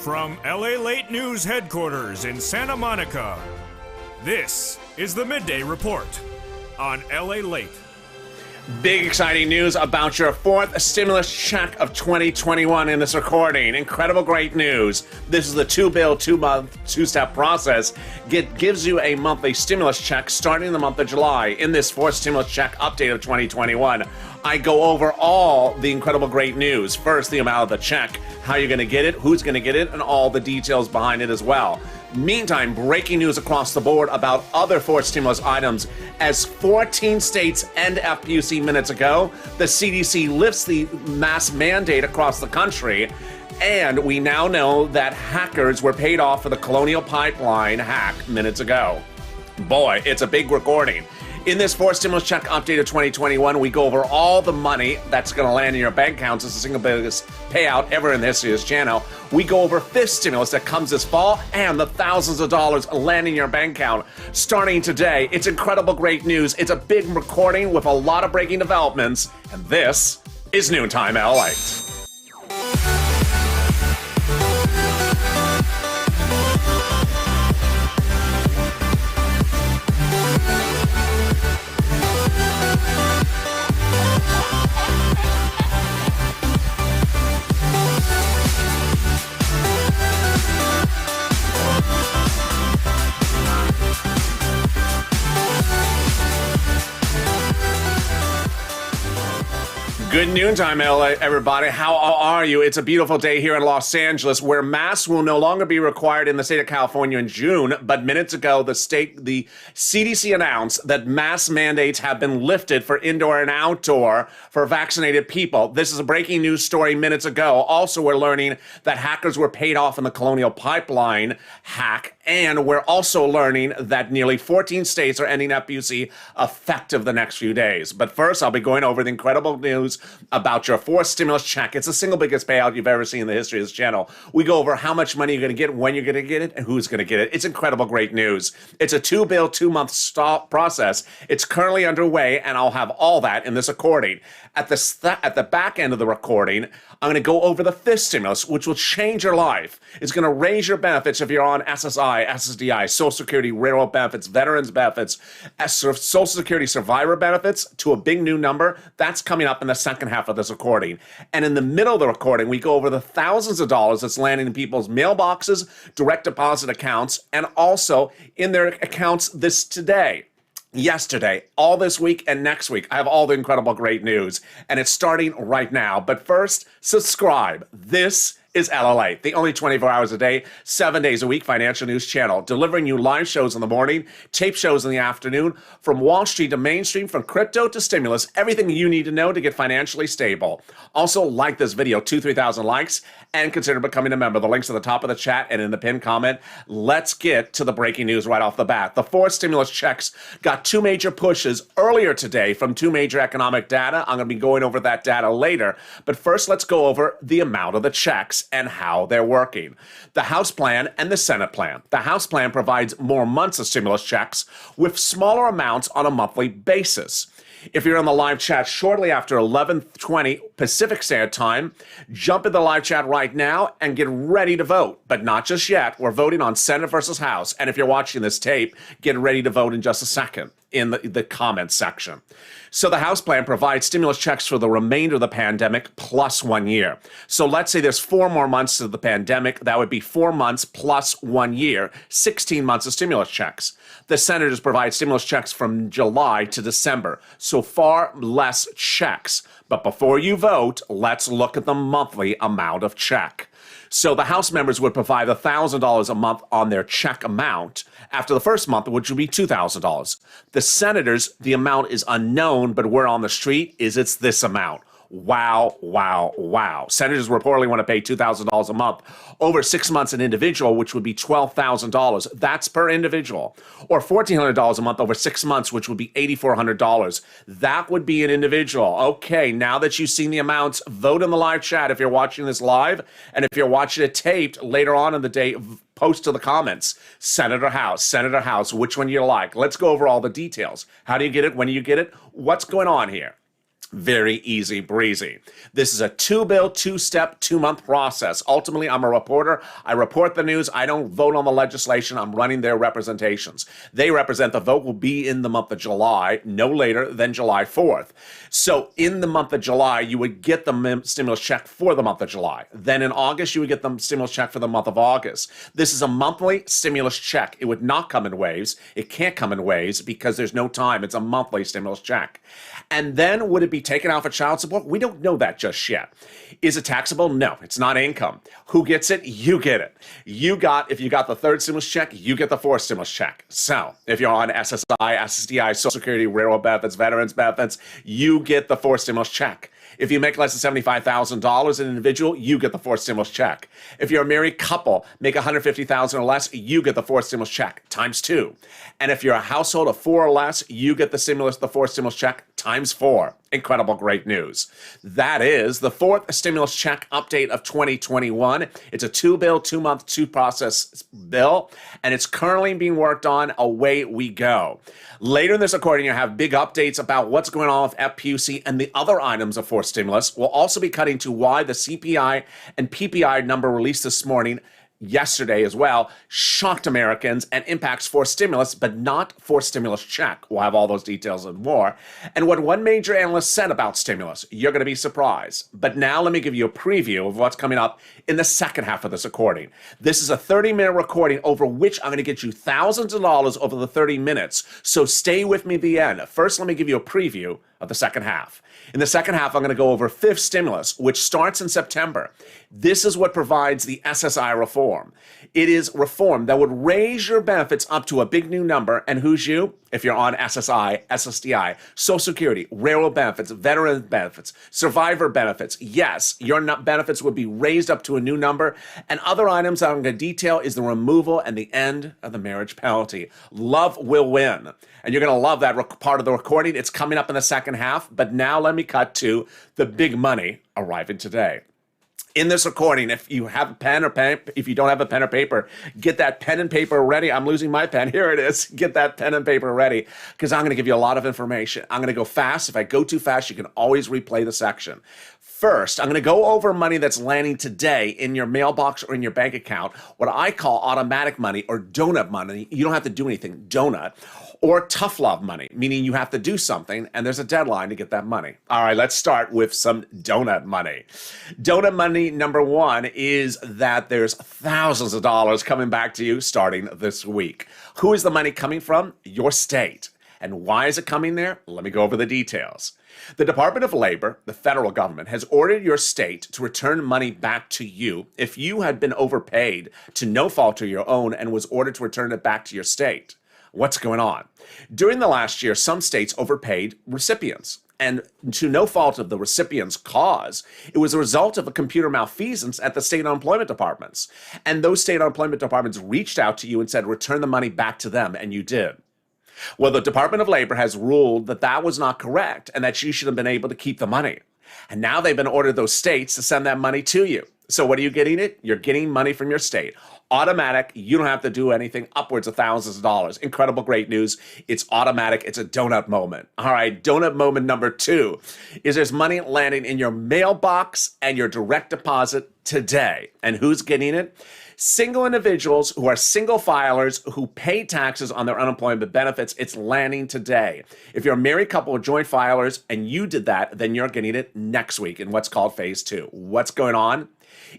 From LALATE News headquarters in Santa Monica, this is the Midday Report on LALATE. Big exciting news about your fourth stimulus check of 2021 in this recording. Incredible great news. This is the two-bill, two-month, two-step process. Gives you a monthly stimulus check starting in the month of July. In this fourth stimulus check update of 2021, I go over all the incredible great news. First, the amount of the check, how you're going to get it, who's going to get it, and all the details behind it as well. Meantime, breaking news across the board about other fourth stimulus items. As 14 states end FPUC minutes ago, the CDC lifts the mask mandate across the country, and we now know that hackers were paid off for the Colonial Pipeline hack minutes ago. Boy, it's a big recording. In this fourth stimulus check update of 2021, we go over all the money that's going to land in your bank accounts. It's the single biggest payout ever in the history of this channel. We go over fifth stimulus that comes this fall and the thousands of dollars landing in your bank account starting today. It's incredible great news. It's a big recording with a lot of breaking developments, and this is Noontime LALATE. Good noontime, LA, everybody. How are you? It's a beautiful day here in Los Angeles where masks will no longer be required in the state of California in June. But minutes ago, the CDC announced that mask mandates have been lifted for indoor and outdoor for vaccinated people. This is a breaking news story minutes ago. Also, we're learning that hackers were paid off in the Colonial Pipeline hack. And we're also learning that nearly 14 states are ending FPUC effective the next few days. But first, I'll be going over the incredible news about your fourth stimulus check. It's the single biggest payout you've ever seen in the history of this channel. We go over how much money you're going to get, when you're going to get it, and who's going to get it. It's incredible great news. It's a two-bill, two-month process. It's currently underway, and I'll have all that in this recording. At the back end of the recording, I'm going to go over the fifth stimulus, which will change your life. It's going to raise your benefits if you're on SSI, SSDI, Social Security, railroad benefits, veterans benefits, Social Security survivor benefits to a big new number. That's coming up in the second half of this recording. And in the middle of the recording, we go over the thousands of dollars that's landing in people's mailboxes, direct deposit accounts, and also in their accounts yesterday, all this week and next week. I have all the incredible great news, and it's starting right now. But first, subscribe. This is LALATE, the only 24 hours a day, 7 days a week financial news channel, delivering you live shows in the morning, tape shows in the afternoon, from Wall Street to mainstream, from crypto to stimulus, everything you need to know to get financially stable. Also, like this video, 3,000 likes, and consider becoming a member. The link's at the top of the chat and in the pinned comment. Let's get to the breaking news right off the bat. The fourth stimulus checks got two major pushes earlier today from two major economic data. I'm going to be going over that data later. But first, let's go over the amount of the checks and how they're working. The House plan and the Senate plan. The House plan provides more months of stimulus checks with smaller amounts on a monthly basis. If you're in the live chat shortly after 11:20 Pacific Standard Time, jump in the live chat right now and get ready to vote. But not just yet. We're voting on Senate versus House. And if you're watching this tape, get ready to vote in just a second in the comments section. So the House plan provides stimulus checks for the remainder of the pandemic plus 1 year. So let's say there's 4 more months of the pandemic. That would be 4 months plus 1 year, 16 months of stimulus checks. The senators provide stimulus checks from July to December. So far less checks. But before you vote, let's look at the monthly amount of check. So the House members would provide $1,000 a month on their check amount after the first month, which would be $2,000. The senators, the amount is unknown, but word on the street is it's this amount. Wow, wow, wow. Senators reportedly want to pay $2,000 a month over 6 months an individual, which would be $12,000. That's per individual. Or $1,400 a month over 6 months, which would be $8,400. That would be an individual. Okay, now that you've seen the amounts, vote in the live chat if you're watching this live. And if you're watching it taped later on in the day, post to the comments. Senate or House, which one you like. Let's go over all the details. How do you get it? When do you get it? What's going on here? Very easy breezy. This is a two-bill, two-step, two-month process. Ultimately, I'm a reporter. I report the news. I don't vote on the legislation. I'm running their representations. They represent the vote will be in the month of July, no later than July 4th. So in the month of July, you would get the stimulus check for the month of July. Then in August, you would get the stimulus check for the month of August. This is a monthly stimulus check. It would not come in waves. It can't come in waves because there's no time. It's a monthly stimulus check. And then would it be taken out for child support? We don't know that just yet. Is it taxable? No, it's not income. Who gets it? You get it. If you got the third stimulus check, you get the fourth stimulus check. So if you're on SSI, SSDI, Social Security, railroad benefits, veterans benefits, you get the fourth stimulus check. If you make less than $75,000 an individual, you get the fourth stimulus check. If you're a married couple, make $150,000 or less, you get the fourth stimulus check times 2. And if you're a household of 4 or less, you get the fourth stimulus check times 4. Incredible, great news. That is the fourth stimulus check update of 2021. It's a 2-bill, 2-month, 2-process bill, and it's currently being worked on. Away we go. Later in this recording, you have big updates about what's going on with FPUC and the other items of fourth stimulus. We'll also be cutting to why the CPI and PPI number released this morning, yesterday as well, shocked Americans and impacts fourth stimulus, but not fourth stimulus check. We'll have all those details and more. And what one major analyst said about stimulus, you're going to be surprised. But now let me give you a preview of what's coming up in the second half of this recording. This is a 30-minute recording over which I'm going to get you thousands of dollars over the 30 minutes. So stay with me to the end. First, let me give you a preview of the second half. In the second half, I'm going to go over fifth stimulus, which starts in September. This is what provides the SSI reform. It is reform that would raise your benefits up to a big new number. And who's you? If you're on SSI, SSDI, Social Security, railroad benefits, veteran benefits, survivor benefits, yes, your benefits would be raised up to a new number. And other items that I'm going to detail is the removal and the end of the marriage penalty. Love will win. And you're going to love that part of the recording. It's coming up in the second half. But now let me cut to the big money arriving today. In this recording, if you have a pen or if you don't have a pen or paper, get that pen and paper ready. I'm losing my pen. Here it is. Get that pen and paper ready because I'm going to give you a lot of information. I'm going to go fast. If I go too fast, you can always replay the section. First, I'm going to go over money that's landing today in your mailbox or in your bank account, what I call automatic money or donut money. You don't have to do anything, donut. Or tough love money, meaning you have to do something and there's a deadline to get that money. All right, let's start with some donut money. Donut money number one is that there's thousands of dollars coming back to you starting this week. Who is the money coming from? Your state. And why is it coming there? Let me go over the details. The Department of Labor, the federal government, has ordered your state to return money back to you if you had been overpaid to no fault of your own and was ordered to return it back to your state. What's going on? During the last year, some states overpaid recipients. And to no fault of the recipient's cause, it was a result of a computer malfeasance at the state unemployment departments. And those state unemployment departments reached out to you and said, return the money back to them, and you did. Well, the Department of Labor has ruled that that was not correct and that you should have been able to keep the money. And now they've been ordered those states to send that money to you. So what are you getting it? You're getting money from your state. Automatic, you don't have to do anything, upwards of thousands of dollars. Incredible, great news. It's automatic. It's a donut moment. All right, donut moment number two is there's money landing in your mailbox and your direct deposit today. And who's getting it? Single individuals who are single filers who pay taxes on their unemployment benefits. It's landing today. If you're a married couple or joint filers and you did that, then you're getting it next week in what's called phase 2. What's going on?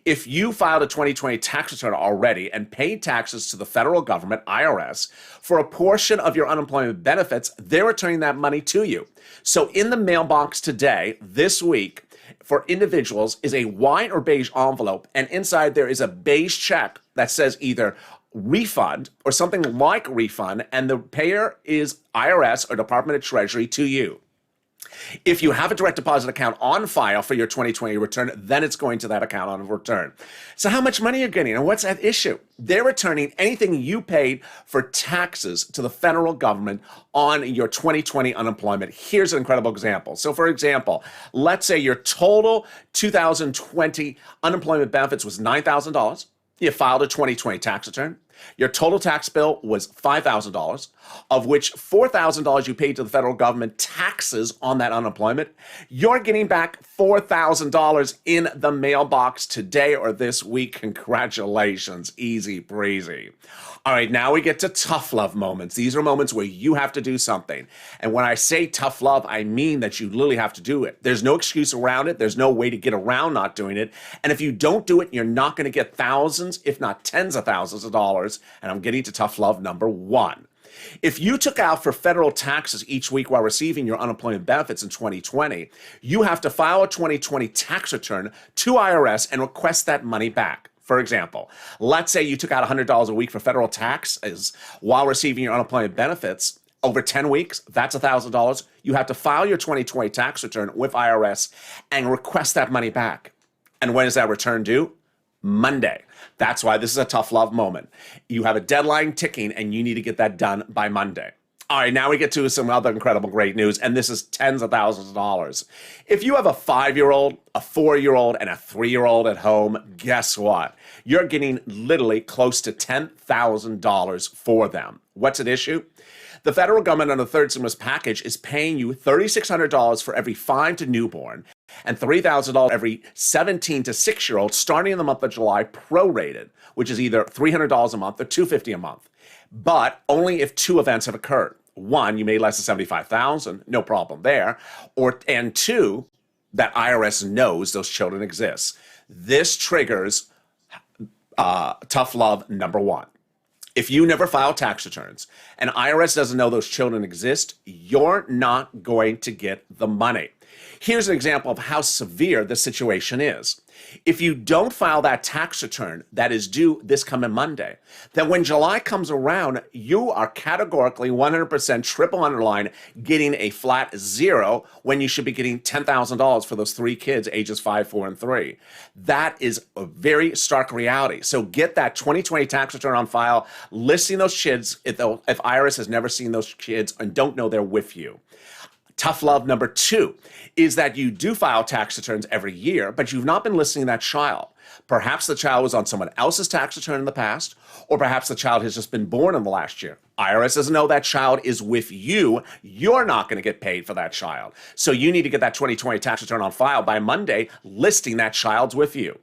If you filed a 2020 tax return already and paid taxes to the federal government, IRS, for a portion of your unemployment benefits, they're returning that money to you. So in the mailbox today, this week, for individuals is a white or beige envelope, and inside there is a beige check that says either refund or something like refund, and the payer is IRS or Department of Treasury to you. If you have a direct deposit account on file for your 2020 return, then it's going to that account on return. So how much money are you getting, and what's at issue? They're returning anything you paid for taxes to the federal government on your 2020 unemployment. Here's an incredible example. So for example, let's say your total 2020 unemployment benefits was $9,000. You filed a 2020 tax return. Your total tax bill was $5,000, of which $4,000 you paid to the federal government taxes on that unemployment. You're getting back $4,000 in the mailbox today or this week. Congratulations. Easy breezy. All right, now we get to tough love moments. These are moments where you have to do something. And when I say tough love, I mean that you literally have to do it. There's no excuse around it. There's no way to get around not doing it. And if you don't do it, you're not going to get thousands, if not tens of thousands of dollars. And I'm getting to tough love number one. If you took out for federal taxes each week while receiving your unemployment benefits in 2020, you have to file a 2020 tax return to IRS and request that money back. For example, let's say you took out $100 a week for federal taxes while receiving your unemployment benefits. Over 10 weeks, that's $1,000. You have to file your 2020 tax return with IRS and request that money back. And when is that return due? Monday. That's why this is a tough love moment. You have a deadline ticking and you need to get that done by Monday. All right, now we get to some other incredible great news, and this is tens of thousands of dollars. If you have a 5-year-old, a 4-year-old, and a 3-year-old at home, guess what? You're getting literally close to $10,000 for them. What's at issue? The federal government on the third stimulus package is paying you $3,600 for every 5 to newborn and $3,000 every 17 to 6-year-old starting in the month of July prorated, which is either $300 a month or $250 a month. But only if 2 events have occurred. 1, you made less than $75,000, no problem there. And 2, that IRS knows those children exist. This triggers tough love number 1. If you never file tax returns and IRS doesn't know those children exist, you're not going to get the money. Here's an example of how severe the situation is. If you don't file that tax return that is due this coming Monday, then when July comes around, you are categorically 100% triple underline getting a flat 0 when you should be getting $10,000 for those 3 kids ages 5, 4, and 3. That is a very stark reality. So get that 2020 tax return on file, listing those kids if IRS has never seen those kids and don't know they're with you. Tough love number 2 is that you do file tax returns every year, but you've not been listing that child. Perhaps the child was on someone else's tax return in the past, or perhaps the child has just been born in the last year. IRS doesn't know that child is with you. You're not going to get paid for that child. So you need to get that 2020 tax return on file by Monday, listing that child's with you.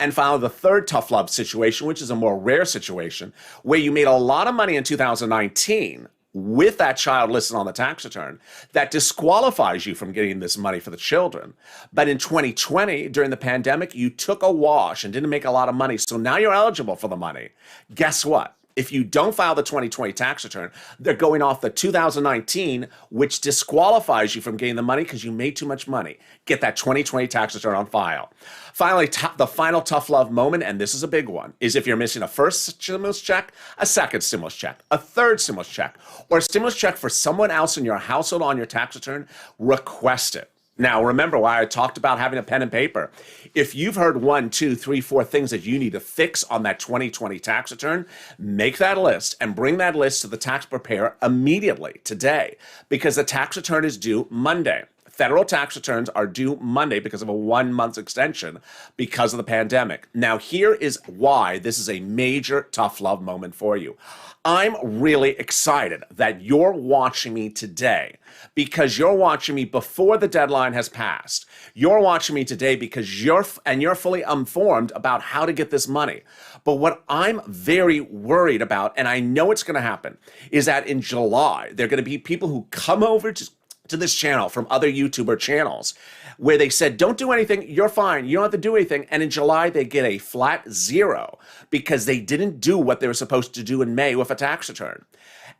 And finally, the third tough love situation, which is a more rare situation, where you made a lot of money in 2019, with that child listed on the tax return, that disqualifies you from getting this money for the children. But in 2020, during the pandemic, you took a wash and didn't make a lot of money, so now you're eligible for the money. Guess what? If you don't file the 2020 tax return, they're going off the 2019, which disqualifies you from getting the money because you made too much money. Get that 2020 tax return on file. Finally, the final tough love moment, and this is a big one, is if you're missing a first stimulus check, a second stimulus check, a third stimulus check, or a stimulus check for someone else in your household on your tax return, request it. Now, remember why I talked about having a pen and paper. If you've heard 1, 2, 3, 4 things that you need to fix on that 2020 tax return, make that list and bring that list to the tax preparer immediately today, because the tax return is due Monday. Federal tax returns are due Monday because of a 1-month extension because of the pandemic. Now, here is why this is a major tough love moment for you. I'm really excited that you're watching me today because you're watching me before the deadline has passed. You're watching me today because you're fully informed about how to get this money. But what I'm very worried about, and I know it's going to happen, is that in July, there are going to be people who come over to this channel from other YouTuber channels where they said, don't do anything, you're fine, you don't have to do anything. And in July, they get a flat 0 because they didn't do what they were supposed to do in May with a tax return.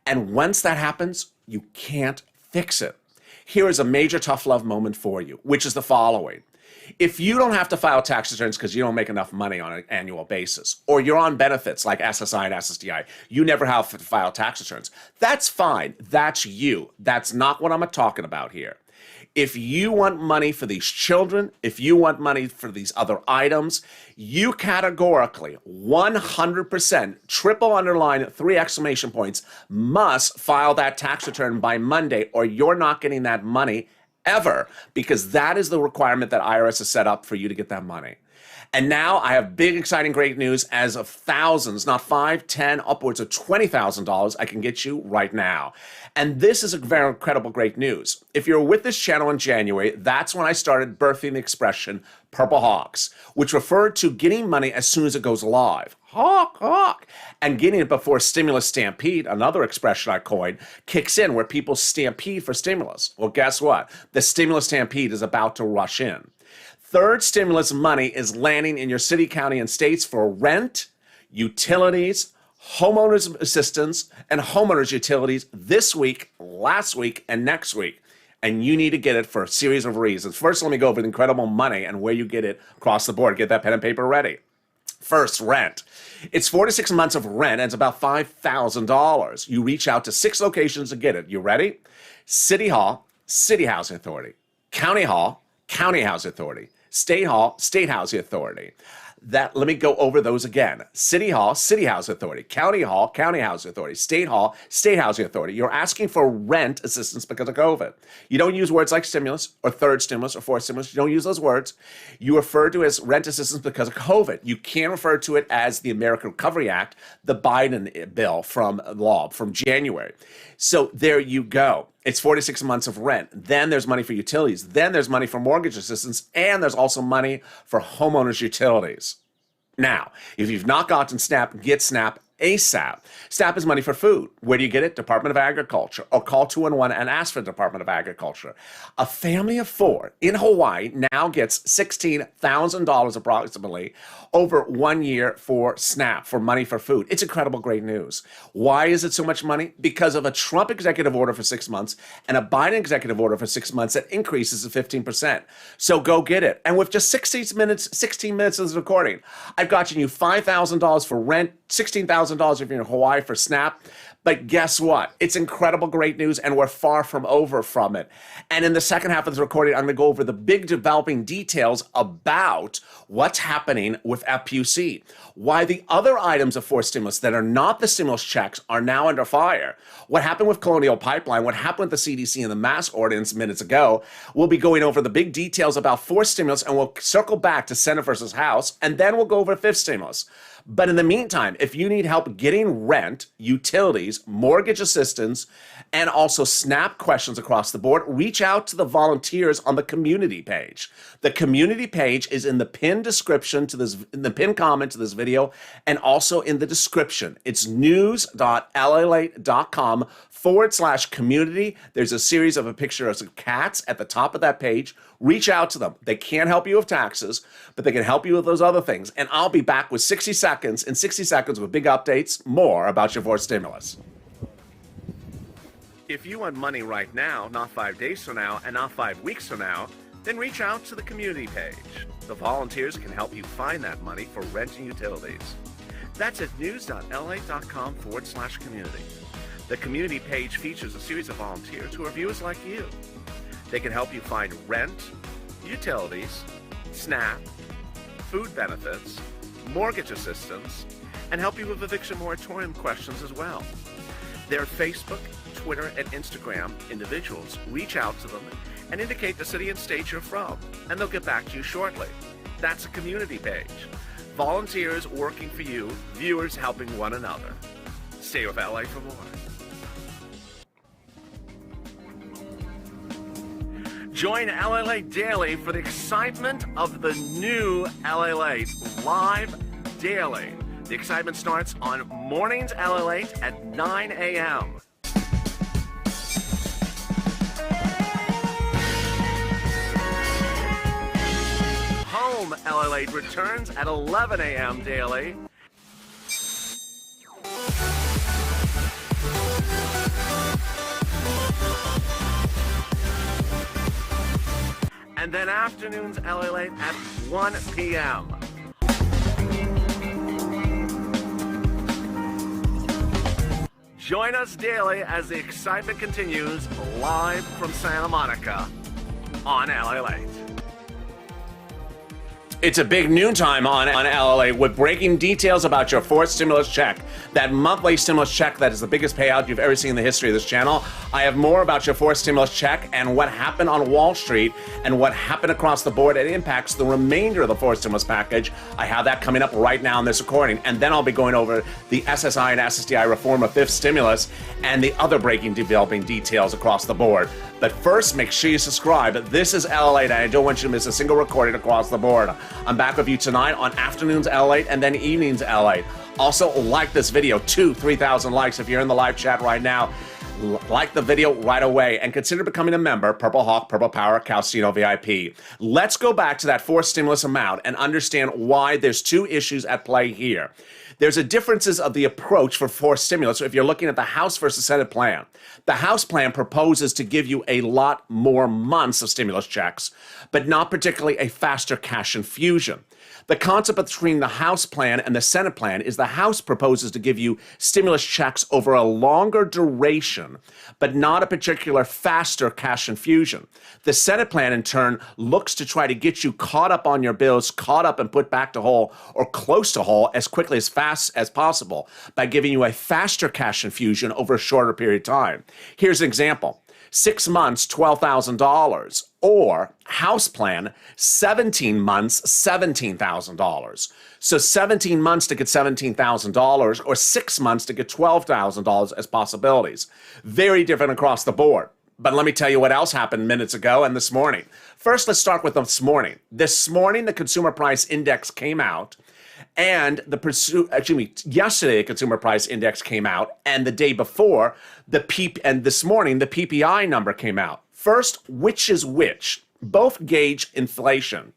And once that happens, you can't fix it. Here is a major tough love moment for you, which is the following. If you don't have to file tax returns because you don't make enough money on an annual basis, or you're on benefits like SSI and SSDI, you never have to file tax returns. That's fine. That's you. That's not what I'm talking about here. If you want money for these children, if you want money for these other items, you categorically 100% triple underline 3 exclamation points must file that tax return by Monday, or you're not getting that money ever, because that is the requirement that IRS has set up for you to get that money. And now I have big, exciting, great news. As of thousands, not 5, 10, upwards of $20,000, I can get you right now. And this is a very incredible, great news. If you're with this channel in January, that's when I started birthing the expression Purple Hawks, which referred to getting money as soon as it goes live. Hawk, hawk. And getting it before stimulus stampede, another expression I coined, kicks in, where people stampede for stimulus. Well, guess what? The stimulus stampede is about to rush in. Third stimulus money is landing in your city, county, and states for rent, utilities, homeowners assistance, and homeowners utilities this week, last week, and next week. And you need to get it for a series of reasons. First, let me go over the incredible money and where you get it across the board. Get that pen and paper ready. First, rent. It's 4 to 6 months of rent, and it's about $5,000. You reach out to 6 locations to get it. You ready? City Hall, City Housing Authority. County Hall, County Housing Authority. State Hall, State Housing Authority. Let me go over those again. City Hall, City Housing Authority. County Hall, County Housing Authority. State Hall, State Housing Authority. You're asking for rent assistance because of COVID. You don't use words like stimulus or third stimulus or fourth stimulus. You don't use those words. You refer to it as rent assistance because of COVID. You can refer to it as the American Recovery Act, the Biden bill from law from January. So there you go. It's 4 to 6 months of rent. Then there's money for utilities. Then there's money for mortgage assistance. And there's also money for homeowners utilities. Now, if you've not gotten SNAP, get SNAP ASAP. SNAP is money for food. Where do you get it? Department of Agriculture. Or call 211 and ask for the Department of Agriculture. A family of 4 in Hawaii now gets $16,000 approximately over 1 year for SNAP, for money for food. It's incredible, great news. Why is it so much money? Because of a Trump executive order for 6 months and a Biden executive order for 6 months that increases to 15%. So go get it. And with just 16 minutes of this recording, I've gotten you $5,000 for rent, $16,000 if you're in Hawaii for SNAP. But guess what? It's incredible, great news, and we're far from over from it. And in the second half of this recording, I'm going to go over the big developing details about what's happening with FPUC, why the other items of forced stimulus that are not the stimulus checks are now under fire, what happened with Colonial Pipeline, what happened with the CDC and the mask ordinance minutes ago. We'll be going over the big details about forced stimulus, and we'll circle back to Senate versus House, and then we'll go over fifth stimulus. But in the meantime, if you need help getting rent, utilities, mortgage assistance, and also SNAP questions across the board, reach out to the volunteers on the community page. The community page is in the pinned description to this, in the pinned comment to this video, and also in the description. It's news.lalate.com/community. There's a series of a picture of some cats at the top of that page. Reach out to them. They can't help you with taxes, but they can help you with those other things. And I'll be back with 60 seconds with big updates, more about your forced stimulus. If you want money right now, not 5 days from now, and not 5 weeks from now, then reach out to the community page. The volunteers can help you find that money for rent and utilities. That's at news.lalate.com/community. The community page features a series of volunteers who are viewers like you. They can help you find rent, utilities, SNAP, food benefits, mortgage assistance, and help you with eviction moratorium questions as well. They're Facebook, Twitter, and Instagram individuals. Reach out to them and indicate the city and state you're from, and they'll get back to you shortly. That's a community page. Volunteers working for you, viewers helping one another. Stay with LA for more. Join LALATE Daily for the excitement of the new LALATE live daily. The excitement starts on mornings LALATE at 9 a.m. Home LALATE returns at 11 a.m. daily. And then afternoons LALATE at 1 p.m. Join us daily as the excitement continues live from Santa Monica on LALATE. It's a big noontime on LLA with breaking details about your fourth stimulus check. That monthly stimulus check that is the biggest payout you've ever seen in the history of this channel. I have more about your fourth stimulus check and what happened on Wall Street and what happened across the board. It impacts the remainder of the fourth stimulus package. I have that coming up right now in this recording. And then I'll be going over the SSI and SSDI reform of fifth stimulus and the other breaking developing details across the board. But first, make sure you subscribe. This is LALATE, and I don't want you to miss a single recording across the board. I'm back with you tonight on afternoons LALATE and then evenings LALATE. Also, like this video, 3,000 likes if you're in the live chat right now. Like the video right away and consider becoming a member, Purple Hawk, Purple Power, Calcino VIP. Let's go back to that fourth stimulus amount and understand why there's two issues at play here. There's a differences of the approach for fourth stimulus. So if you're looking at the House versus Senate plan, the House plan proposes to give you a lot more months of stimulus checks, but not particularly a faster cash infusion. The concept between the House plan and the Senate plan is the House proposes to give you stimulus checks over a longer duration, but not a particular faster cash infusion. The Senate plan, in turn, looks to try to get you caught up on your bills, caught up and put back to whole or close to whole as quickly as fast as possible by giving you a faster cash infusion over a shorter period of time. Here's an example. 6 months, $12,000, or House plan, 17 months, $17,000. So 17 months to get $17,000 or 6 months to get $12,000 as possibilities. Very different across the board. But let me tell you what else happened minutes ago and this morning. First, let's start with this morning. This morning, the consumer price index came out. And yesterday the consumer price index came out, and the day before, and this morning the PPI number came out. First, which is which? Both gauge inflation.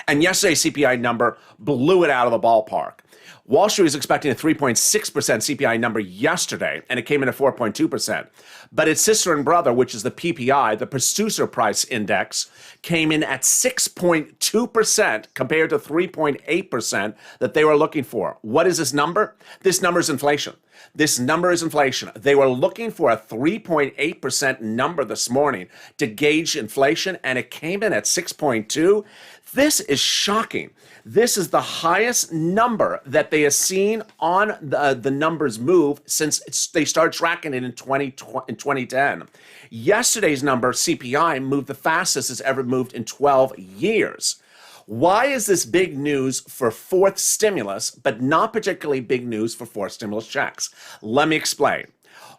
And yesterday's CPI number blew it out of the ballpark. Wall Street was expecting a 3.6% CPI number yesterday, and it came in at 4.2%. But its sister and brother, which is the PPI, the Producer Price Index, came in at 6.2% compared to 3.8% that they were looking for. What is this number? This number is inflation. This number is inflation. They were looking for a 3.8% number this morning to gauge inflation, and it came in at 6.2. This is shocking. This is the highest number that they have seen on the numbers move since they started tracking it in 2010. Yesterday's number, CPI, moved the fastest it's ever moved in 12 years. Why is this big news for fourth stimulus, but not particularly big news for fourth stimulus checks? Let me explain.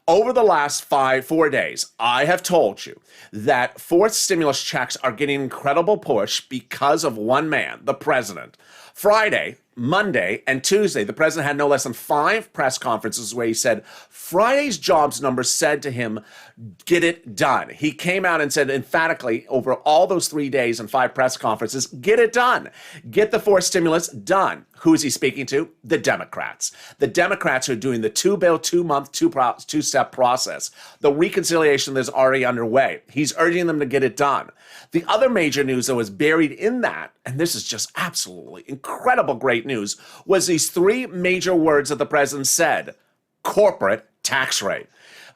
Over the last 4 days, I have told you that fourth stimulus checks are getting incredible push because of one man, the president. Friday, Monday, and Tuesday, the president had no less than 5 press conferences where he said Friday's jobs number said to him, get it done. He came out and said emphatically over all those 3 days and 5 press conferences, get it done. Get the fourth stimulus done. Who is he speaking to? The Democrats. The Democrats who are doing the 2-bill, 2-month, 2-step process. The reconciliation that's already underway. He's urging them to get it done. The other major news that was buried in that, and this is just absolutely incredible great news, was these 3 major words that the president said. Corporate tax rate.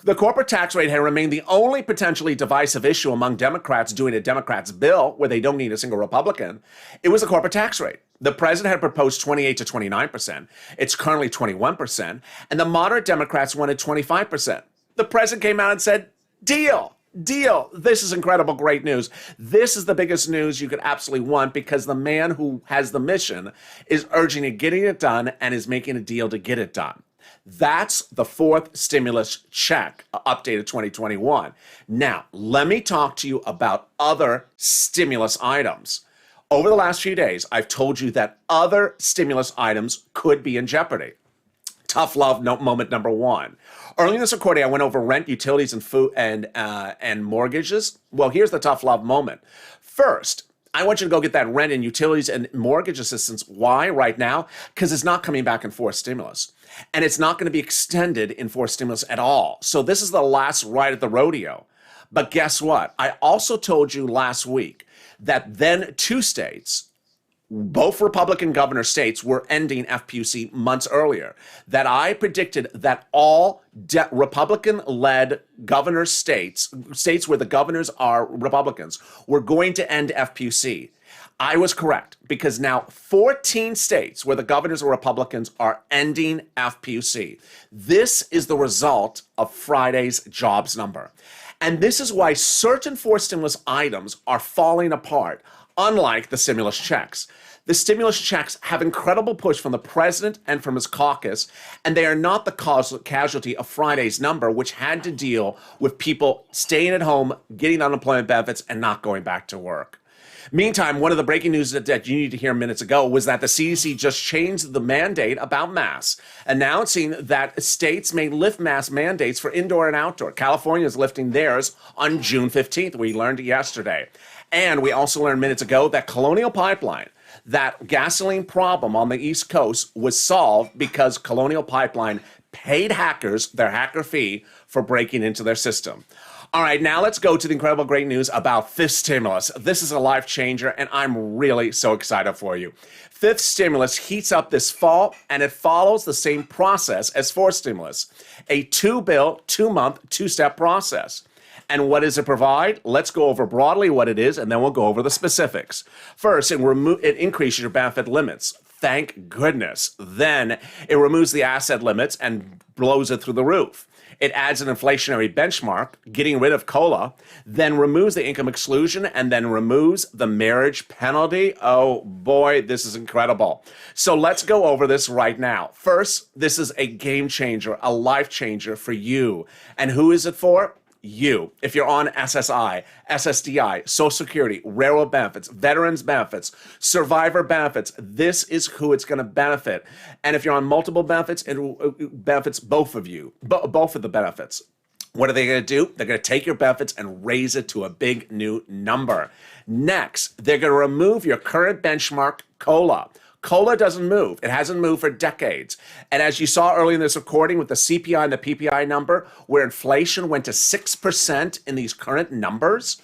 The corporate tax rate had remained the only potentially divisive issue among Democrats doing a Democrats' bill where they don't need a single Republican. It was the corporate tax rate. The president had proposed 28 to 29%. It's currently 21%. And the moderate Democrats wanted 25%. The president came out and said, deal. This is incredible, great news. This is the biggest news you could absolutely want because the man who has the mission is urging it, getting it done, and is making a deal to get it done. That's the fourth stimulus check, updated 2021. Now, let me talk to you about other stimulus items. Over the last few days, I've told you that other stimulus items could be in jeopardy. Tough love moment number 1. Early in this recording, I went over rent, utilities, and food and mortgages. Well, here's the tough love moment. First, I want you to go get that rent and utilities and mortgage assistance. Why right now? Because it's not coming back in fourth stimulus. And it's not going to be extended in fourth stimulus at all. So this is the last ride at the rodeo. But guess what? I also told you last week that then 2 states, both Republican governor states, were ending FPUC months earlier. That I predicted that all Republican-led governor states where the governors are Republicans, were going to end FPUC. I was correct because now 14 states where the governors are Republicans are ending FPUC. This is the result of Friday's jobs number. And this is why certain forced stimulus items are falling apart, unlike the stimulus checks. The stimulus checks have incredible push from the president and from his caucus, and they are not the casualty of Friday's number, which had to deal with people staying at home, getting unemployment benefits, and not going back to work. Meantime, one of the breaking news that you need to hear minutes ago was that the CDC just changed the mandate about masks, announcing that states may lift mask mandates for indoor and outdoor. California is lifting theirs on June 15th. We learned yesterday. And we also learned minutes ago that Colonial Pipeline, that gasoline problem on the East Coast, was solved because Colonial Pipeline paid hackers their hacker fee for breaking into their system. All right, now let's go to the incredible great news about fifth stimulus. This is a life changer, and I'm really so excited for you. Fifth stimulus heats up this fall, and it follows the same process as fourth stimulus, a two-bill, two-month, two-step process. And what does it provide? Let's go over broadly what it is, and then we'll go over the specifics. First, it increases your benefit limits. Thank goodness. Then it removes the asset limits and blows it through the roof. It adds an inflationary benchmark, getting rid of COLA, then removes the income exclusion, and then removes the marriage penalty. Oh boy, this is incredible. So let's go over this right now. First, this is a game changer, a life changer for you. And who is it for? You. If you're on SSI, SSDI, Social Security, railroad benefits, veterans benefits, survivor benefits, this is who it's going to benefit. And if you're on multiple benefits, it benefits both of you, both of the benefits. What are they going to do? They're going to take your benefits and raise it to a big new number. Next, they're going to remove your current benchmark COLA. COLA doesn't move. It hasn't moved for decades. And as you saw earlier in this recording with the CPI and the PPI number, where inflation went to 6% in these current numbers,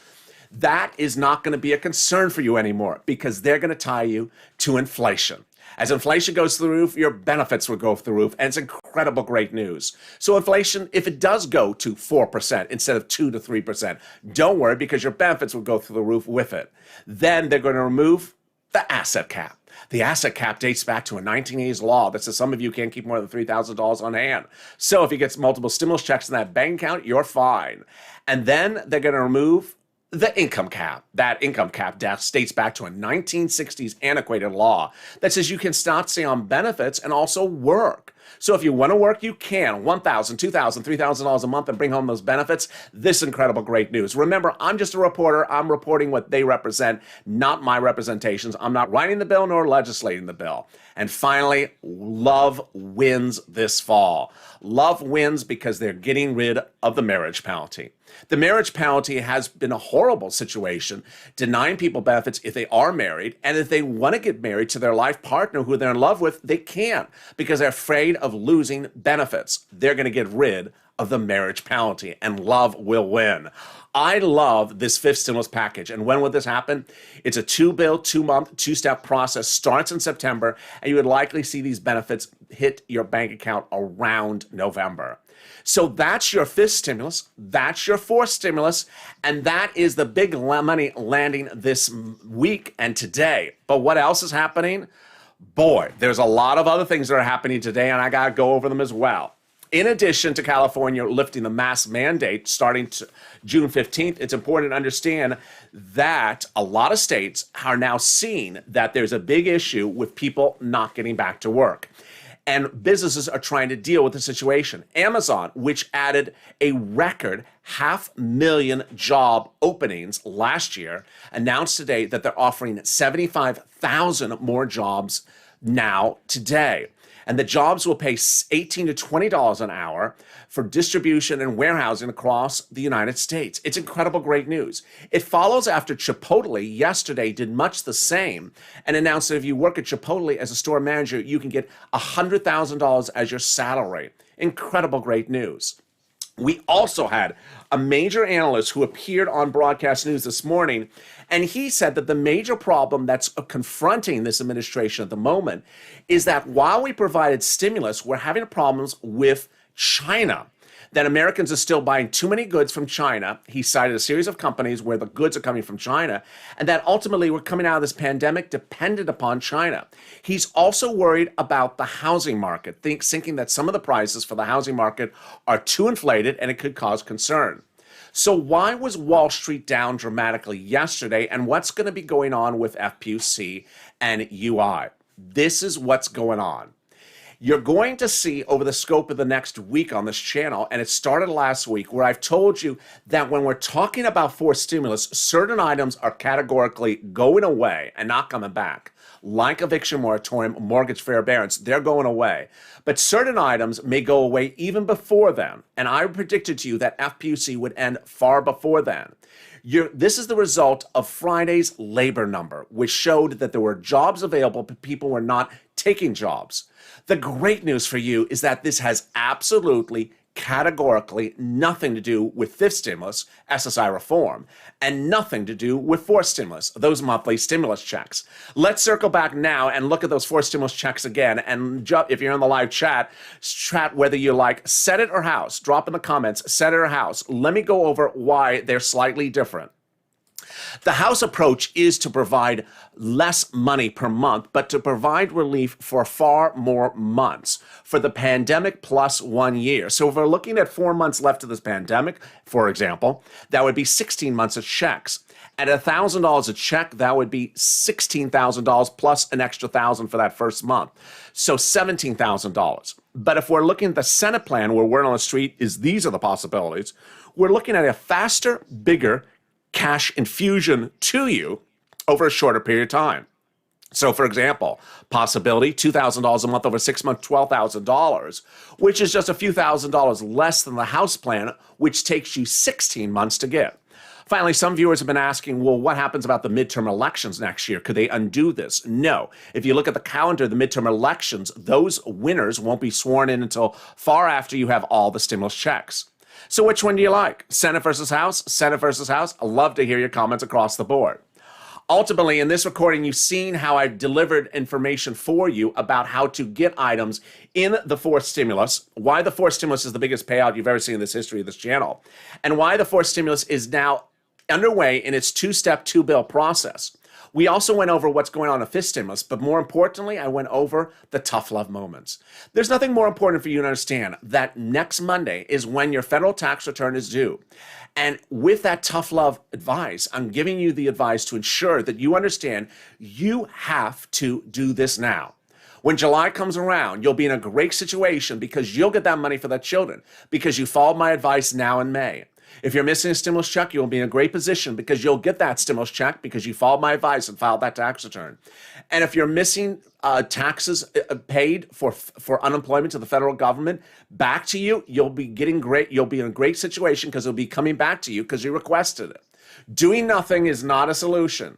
that is not going to be a concern for you anymore because they're going to tie you to inflation. As inflation goes through the roof, your benefits will go through the roof, and it's incredible great news. So inflation, if it does go to 4% instead of 2 to 3%, don't worry because your benefits will go through the roof with it. Then they're going to remove the asset cap. The asset cap dates back to a 1980s law that says some of you can't keep more than $3,000 on hand. So if you get multiple stimulus checks in that bank account, you're fine. And then they're going to remove the income cap. That income cap dates back to a 1960s antiquated law that says you can stop stay on benefits and also work. So if you want to work, you can. $1,000, $2,000, $3,000 a month and bring home those benefits. This incredible great news. Remember, I'm just a reporter. I'm reporting what they represent, not my representations. I'm not writing the bill nor legislating the bill. And finally, love wins this fall. Love wins because they're getting rid of the marriage penalty. The marriage penalty has been a horrible situation, denying people benefits if they are married, and if they want to get married to their life partner who they're in love with, they can't because they're afraid of losing benefits. They're going to get rid of the marriage penalty, and love will win. I love this fifth stimulus package. And when will this happen? It's a two-bill, two-month, two-step process. Starts in September, and you would likely see these benefits hit your bank account around November. So that's your fifth stimulus, that's your fourth stimulus, and that is the big money landing this week and today. But what else is happening? Boy, there's a lot of other things that are happening today, and I got to go over them as well. In addition to California lifting the mask mandate starting June 15th, it's important to understand that a lot of states are now seeing that there's a big issue with people not getting back to work. And businesses are trying to deal with the situation. Amazon, which added a record 500,000 job openings last year, announced today that they're offering 75,000 more jobs now today. And the jobs will pay $18 to $20 an hour for distribution and warehousing across the United States. It's incredible great news. It follows after Chipotle yesterday did much the same and announced that if you work at Chipotle as a store manager, you can get $100,000 as your salary. Incredible great news. We also had a major analyst who appeared on broadcast news this morning, and he said that the major problem that's confronting this administration at the moment is that while we provided stimulus, we're having problems with China. that Americans are still buying too many goods from China. He cited a series of companies where the goods are coming from China, and that ultimately we're coming out of this pandemic dependent upon China. He's also worried about the housing market, thinking that some of the prices for the housing market are too inflated and it could cause concern. So why was Wall Street down dramatically yesterday, and what's going to be going on with FPUC and UI? This is what's going on. You're going to see over the scope of the next week on this channel, and it started last week, where I've told you that when we're talking about forced stimulus, certain items are categorically going away and not coming back. Like eviction moratorium, mortgage forbearance, they're going away. But certain items may go away even before then. And I predicted to you that FPUC would end far before then. This is the result of Friday's labor number, which showed that there were jobs available, but people were not taking jobs. The great news for you is that this has absolutely categorically nothing to do with fifth stimulus, SSI reform, and nothing to do with fourth stimulus, those monthly stimulus checks. Let's circle back now and look at those fourth stimulus checks again. And if you're in the live chat whether you like Senate or House. Drop in the comments, Senate or House. Let me go over why they're slightly different. The House approach is to provide less money per month, but to provide relief for far more months for the pandemic plus 1 year. So if we're looking at 4 months left of this pandemic, for example, that would be 16 months of checks. At $1,000 a check, that would be $16,000 plus an extra $1,000 for that first month. So $17,000. But if we're looking at the Senate plan where word on the street is these are the possibilities, we're looking at a faster, bigger cash infusion to you over a shorter period of time. So, for example, possibility, $2,000 a month over 6 months, $12,000, which is just a few $1,000s less than the House plan, which takes you 16 months to get. Finally, some viewers have been asking, well, what happens about the midterm elections next year? Could they undo this? No. If you look at the calendar, the midterm elections, those winners won't be sworn in until far after you have all the stimulus checks. So which one do you like? Senate versus House? Senate versus House? I'd love to hear your comments across the board. Ultimately, in this recording, you've seen how I've delivered information for you about how to get items in the fourth stimulus, why the fourth stimulus is the biggest payout you've ever seen in this history of this channel, and why the fourth stimulus is now underway in its two-step, two-bill process. We also went over what's going on in fifth stimulus, but more importantly, I went over the tough love moments. There's nothing more important for you to understand that next Monday is when your federal tax return is due. And with that tough love advice, I'm giving you the advice to ensure that you understand you have to do this now. When July comes around, you'll be in a great situation because you'll get that money for the children because you followed my advice now in May. If you're missing a stimulus check, you'll be in a great position because you'll get that stimulus check because you followed my advice and filed that tax return. And if you're missing taxes paid for unemployment to the federal government back to you, you'll be in a great situation because it'll be coming back to you because you requested it. Doing nothing is not a solution.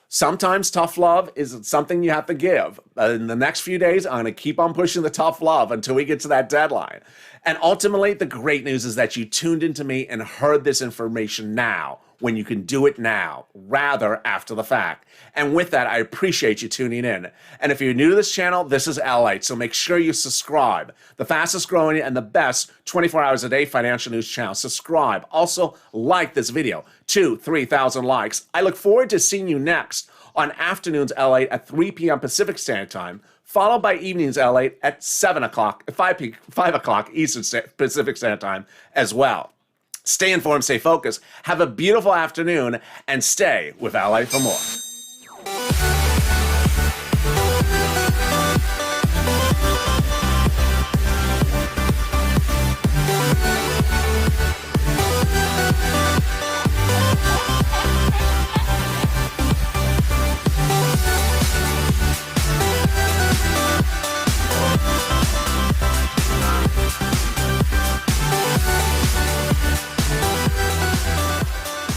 Sometimes tough love is something you have to give. In the next few days, I'm going to keep on pushing the tough love until we get to that deadline. And ultimately, the great news is that you tuned into me and heard this information now, when you can do it now, rather after the fact. And with that, I appreciate you tuning in. And if you're new to this channel, this is LALATE, so make sure you subscribe. The fastest growing and the best 24 hours a day financial news channel. Subscribe. Also, like this video. 2,000-3,000 likes. I look forward to seeing you next on Afternoons LALATE at 3 p.m. Pacific Standard Time, followed by Evenings LALATE at 5 o'clock Eastern Pacific Standard Time as well. Stay informed, stay focused, have a beautiful afternoon, and stay with LALATE for more.